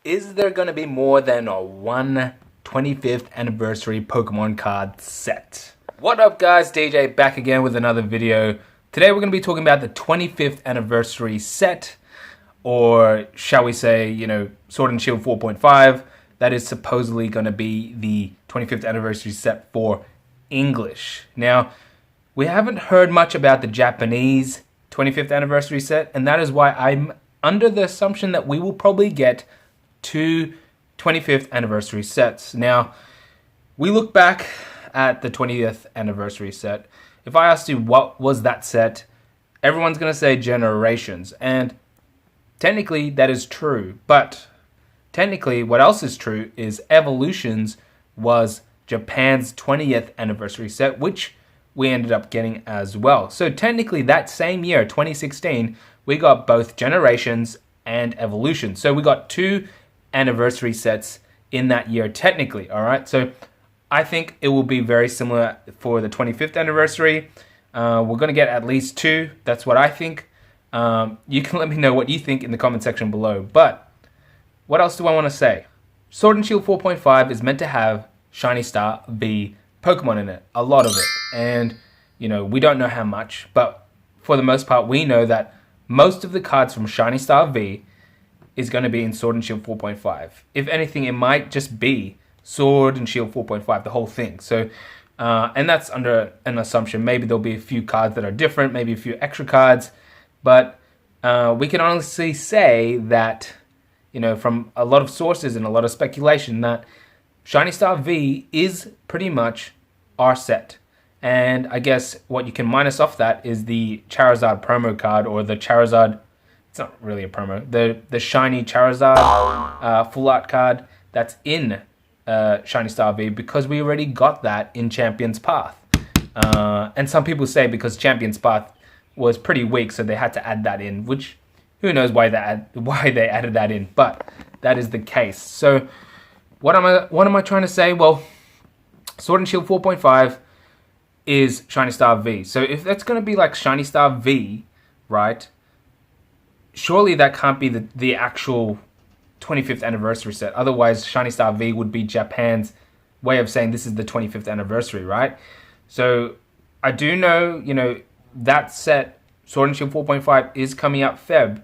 Is there going to be more than one 25th anniversary Pokemon card set? What up guys, DJ back again with another video. Today we're going to be talking about the 25th anniversary set, or shall we say, Sword and Shield 4.5. That is supposedly going to be the 25th anniversary set for English. Now, we haven't heard much about the Japanese 25th anniversary set, and that is why I'm under the assumption that we will probably get two 25th anniversary sets. Now, we look back at the 20th anniversary set. If I asked you what was that set, everyone's going to say Generations, and technically that is true, but technically what else is true is Evolutions was Japan's 20th anniversary set, which we ended up getting as well. So technically that same year, 2016, we got both Generations and Evolution. So we got two anniversary sets in that year technically, all right? So I think it will be very similar for the 25th anniversary. We're going to get at least two. That's what I think. You can let me know what you think in the comment section below. But what else do I want to say? Sword and Shield 4.5 is meant to have Shiny Star V Pokemon in it, a lot of it. And, we don't know how much, but for the most part, we know that most of the cards from Shiny Star V is going to be in Sword and Shield 4.5. If anything, it might just be Sword and Shield 4.5, the whole thing. So, and that's under an assumption. Maybe there'll be a few cards that are different, maybe a few extra cards, but we can honestly say that, from a lot of sources and a lot of speculation, that Shiny Star V is pretty much our set. And I guess what you can minus off that is the Charizard promo card, or the Charizard, it's not really a promo, the shiny Charizard full art card that's in Shiny Star V, because we already got that in Champion's Path. And some people say because Champion's Path was pretty weak, so they had to add that in, which who knows why they added that in, but that is the case. So what am I trying to say? Well, Sword and Shield 4.5 is Shiny Star V. So if that's going to be like Shiny Star V, right, surely that can't be the actual 25th anniversary set. Otherwise, Shiny Star V would be Japan's way of saying this is the 25th anniversary, right? So I do know, that set, Sword and Shield 4.5, is coming out Feb,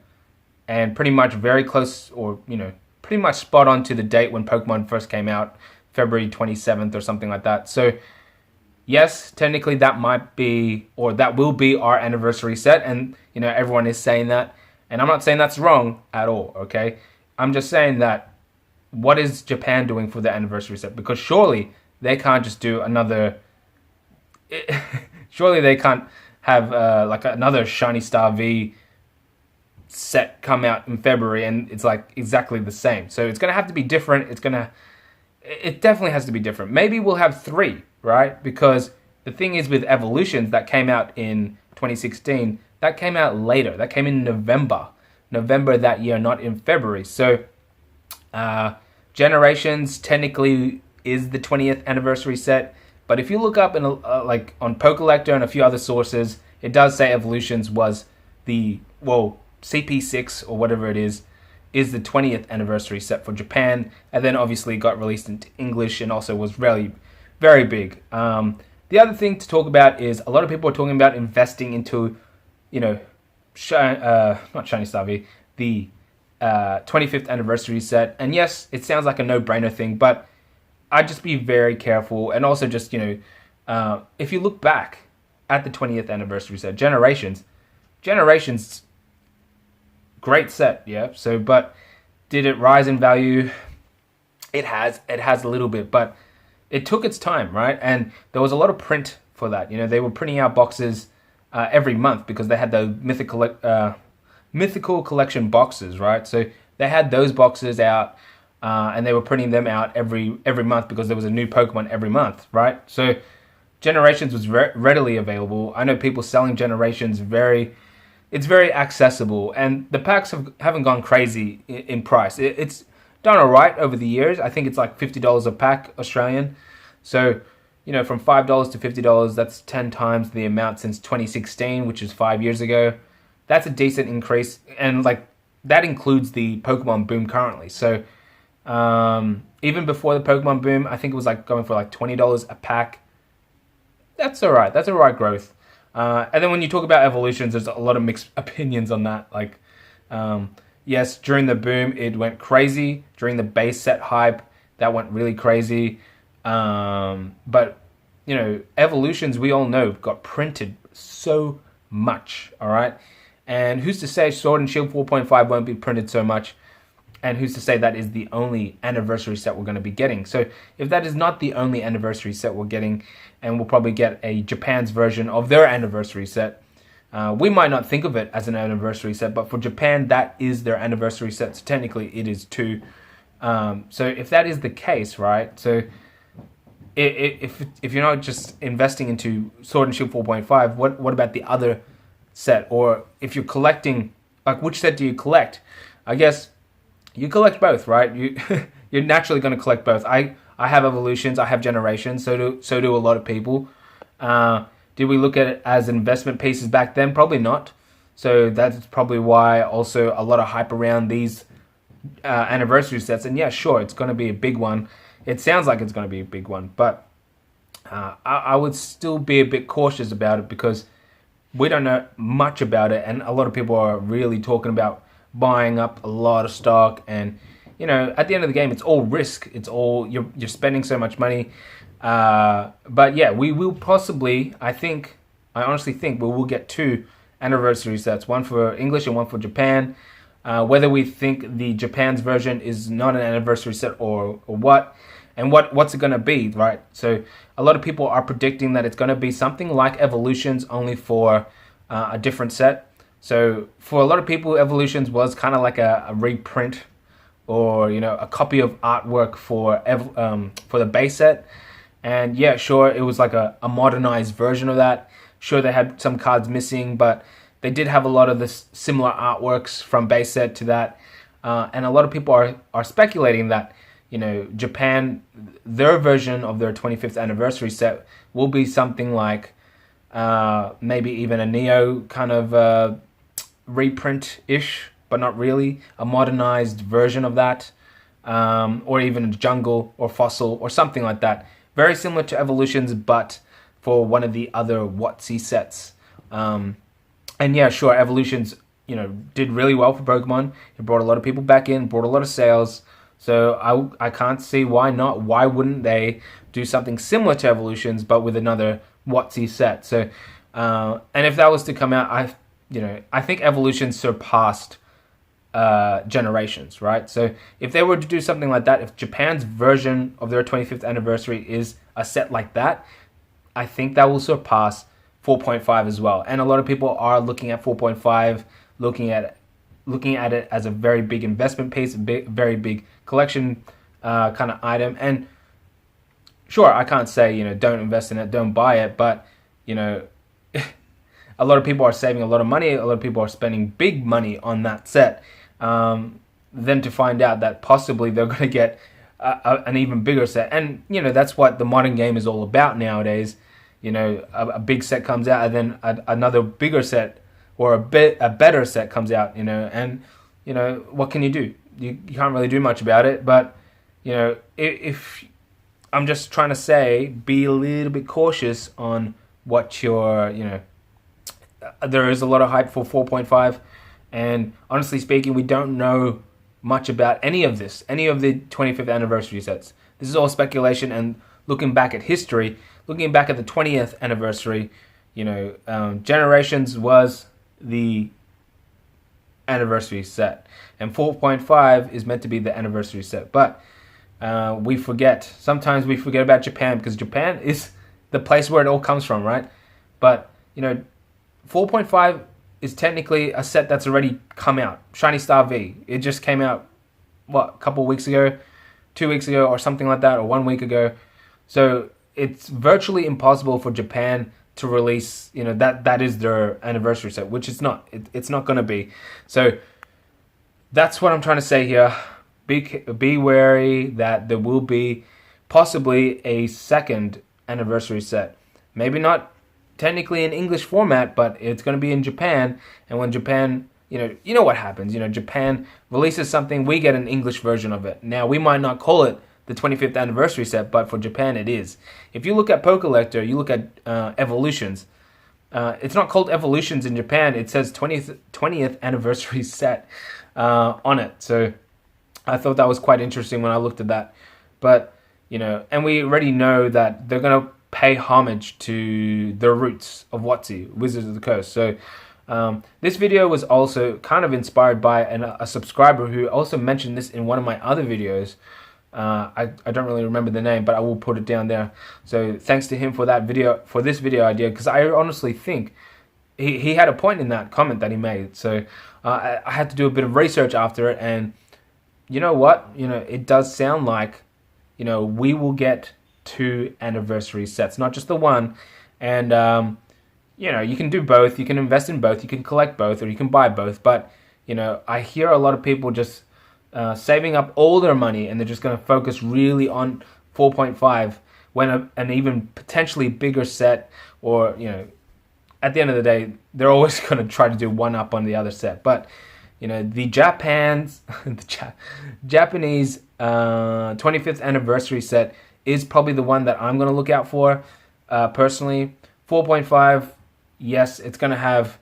and pretty much very close, or, pretty much spot on to the date when Pokemon first came out, February 27th or something like that. So yes, technically that might be, or that will be our anniversary set, and, everyone is saying that, and I'm not saying that's wrong at all, okay? I'm just saying that what is Japan doing for the anniversary set? Because surely they can't just do another, surely they can't have like another Shiny Star V set come out in February and it's like exactly the same. So it's going to have to be different. It definitely has to be different. Maybe we'll have three, right? Because the thing is with Evolutions that came out in 2016, that came out later. That came in November that year, not in February. So Generations technically is the 20th anniversary set, but if you look up in like on Pokelector and a few other sources, it does say Evolutions was the, well, CP6 or whatever it is the 20th anniversary set for Japan, and then obviously got released into English and also was really very big. The other thing to talk about is a lot of people are talking about investing into, not Shiny Star V, the 25th anniversary set. And yes, it sounds like a no-brainer thing, but I'd just be very careful. And also just, if you look back at the 20th anniversary set, Generations, great set, yeah. So, but did it rise in value? It has a little bit, but it took its time, right? And there was a lot of print for that. They were printing out boxes every month because they had the mythical collection boxes, right? So they had those boxes out, and they were printing them out every month because there was a new Pokemon every month, right? So Generations was readily available. I know people selling Generations it's very accessible, and the packs haven't gone crazy in price. It's done all right over the years. I think it's like $50 a pack Australian. So, from $5 to $50, that's 10 times the amount since 2016, which is 5 years ago. That's a decent increase, and like that includes the Pokemon boom currently. So Even before the Pokemon boom, I think it was like going for like $20 a pack. That's all right. That's all right growth. And then when you talk about evolutions, there's a lot of mixed opinions on that. Like, yes, during the boom, it went crazy. During the base set hype, that went really crazy. But, you know, evolutions, we all know, got printed so much, all right? And who's to say Sword and Shield 4.5 won't be printed so much? And who's to say that is the only anniversary set we're going to be getting? So if that is not the only anniversary set we're getting, and we'll probably get a Japan's version of their anniversary set, we might not think of it as an anniversary set, but for Japan, that is their anniversary set. So technically, it is too. So if that is the case, right? So if you're not just investing into Sword and Shield 4.5, what about the other set? Or if you're collecting, like, which set do you collect? I guess you collect both, right? You're naturally going to collect both. I have evolutions, I have generations, so do a lot of people. Did we look at it as investment pieces back then? Probably not. So that's probably why also a lot of hype around these anniversary sets. And yeah, sure, it's going to be a big one. It sounds like it's going to be a big one, but I would still be a bit cautious about it because we don't know much about it, and a lot of people are really talking about buying up a lot of stock. And you know, at the end of the game, it's all risk. It's all you're spending so much money. But yeah, we will possibly. I honestly think we will get 2 anniversary sets, one for English and one for Japan. Whether we think the Japan's version is not an anniversary set or what, and what's it going to be, right? So a lot of people are predicting that it's going to be something like Evolutions, only for a different set. So for a lot of people, Evolutions was kind of like a reprint, or you know, a copy of artwork for the base set. And yeah, sure, it was like a modernized version of that. Sure, they had some cards missing, but they did have a lot of the similar artworks from base set to that. And a lot of people are speculating that, you know, Japan, their version of their 25th anniversary set will be something like maybe even a Neo kind of reprint-ish, but not really, a modernized version of that, or even a Jungle or Fossil or something like that. Very similar to Evolutions, but for one of the other WOTC sets. And yeah, sure, Evolutions, you know, did really well for Pokemon. It brought a lot of people back in, brought a lot of sales. So I can't see why not. Why wouldn't they do something similar to Evolutions, but with another WOTC set? So, and if that was to come out, I think Evolutions surpassed generations, right? So if they were to do something like that, if Japan's version of their 25th anniversary is a set like that, I think that will surpass 4.5 as well. And a lot of people are looking at 4.5, looking at it as a very big investment piece, very big collection kind of item. And sure, I can't say, you know, don't invest in it, don't buy it, but you know, a lot of people are saving a lot of money. A lot of people are spending big money on that set. Then to find out that possibly they're going to get an even bigger set. And, you know, that's what the modern game is all about nowadays. You know, a big set comes out and then another bigger set or a better set comes out, you know. And, you know, what can you do? You can't really do much about it. But, you know, if I'm just trying to say, be a little bit cautious on what you're, you know, there is a lot of hype for 4.5, and honestly speaking, we don't know much about any of this, any of the 25th anniversary sets. This is all speculation, and looking back at history, looking back at the 20th anniversary, you know, Generations was the anniversary set, and 4.5 is meant to be the anniversary set. But sometimes we forget about Japan, because Japan is the place where it all comes from, right? But, you know, 4.5 is technically a set that's already come out. Shiny Star V. It just came out, what, a couple of weeks ago, 2 weeks ago, or something like that, or 1 week ago. So it's virtually impossible for Japan to release, you know, that is their anniversary set, which it's not. It's not going to be. So that's what I'm trying to say here. Be wary that there will be possibly a second anniversary set. Maybe not technically in English format, but it's going to be in Japan. And when Japan you know what happens. You know, Japan releases something, we get an English version of it. Now, we might not call it the 25th anniversary set, but for Japan it is. If you look at Pokelector, you look at Evolutions, it's not called Evolutions in Japan, it says 20th anniversary set on it. So I thought that was quite interesting when I looked at that. But, you know, and we already know that they're going to pay homage to the roots of WOTC, Wizards of the Coast. So this video was also kind of inspired by a subscriber who also mentioned this in one of my other videos. I don't really remember the name, but I will put it down there. So thanks to him for that video, for this video idea, because I honestly think he had a point in that comment that he made. So I had to do a bit of research after it, and you know what? You know, it does sound like, you know, we will get 2 anniversary sets, not just the one. And you know, you can do both. You can invest in both. You can collect both, or you can buy both. But you know, I hear a lot of people just saving up all their money, and they're just going to focus really on 4.5 when an even potentially bigger set, or you know, at the end of the day, they're always going to try to do one up on the other set. But you know, the Japanese 25th anniversary set is probably the one that I'm going to look out for personally. 4.5, yes, it's going to have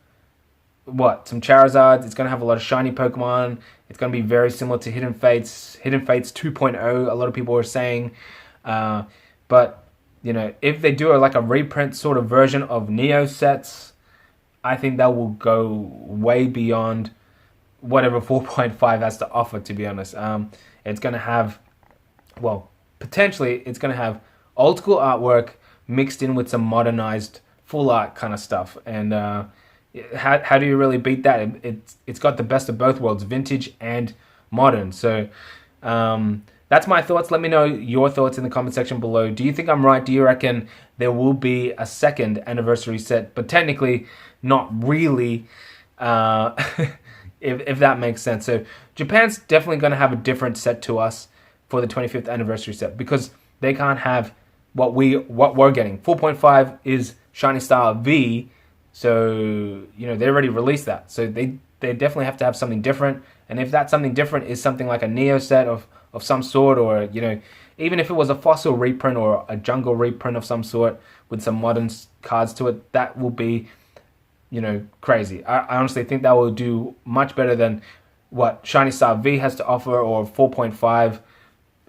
some Charizards. It's going to have a lot of shiny Pokemon. It's going to be very similar to Hidden Fates 2.0, a lot of people are saying. But you know, if they do like a reprint sort of version of Neo sets, I think that will go way beyond whatever 4.5 has to offer, to be honest. It's going to have, well, potentially it's going to have old school artwork mixed in with some modernized full art kind of stuff. And how do you really beat that? It's got the best of both worlds, vintage and modern. So that's my thoughts. Let me know your thoughts in the comment section below. Do you think I'm right? Do you reckon there will be a 2nd anniversary set, but technically not really, if that makes sense? So Japan's definitely going to have a different set to us for the 25th anniversary set, because they can't have what we're getting. 4.5 is Shiny Star V, so you know, they already released that, so they definitely have to have something different. And if that something different is something like a Neo set of some sort, or you know, even if it was a Fossil reprint or a Jungle reprint of some sort with some modern cards to it, that will be, you know, crazy. I honestly think that will do much better than what Shiny Star V has to offer, or 4.5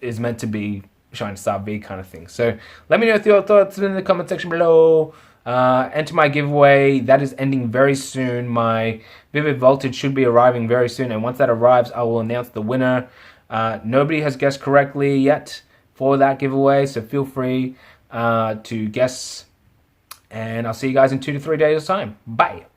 is meant to be Shiny Star V kind of thing. So let me know your thoughts in the comment section below. Enter my giveaway. That is ending very soon. My Vivid Voltage should be arriving very soon, and once that arrives, I will announce the winner. Nobody has guessed correctly yet for that giveaway, so feel free to guess, and I'll see you guys in 2 to 3 days' time. Bye.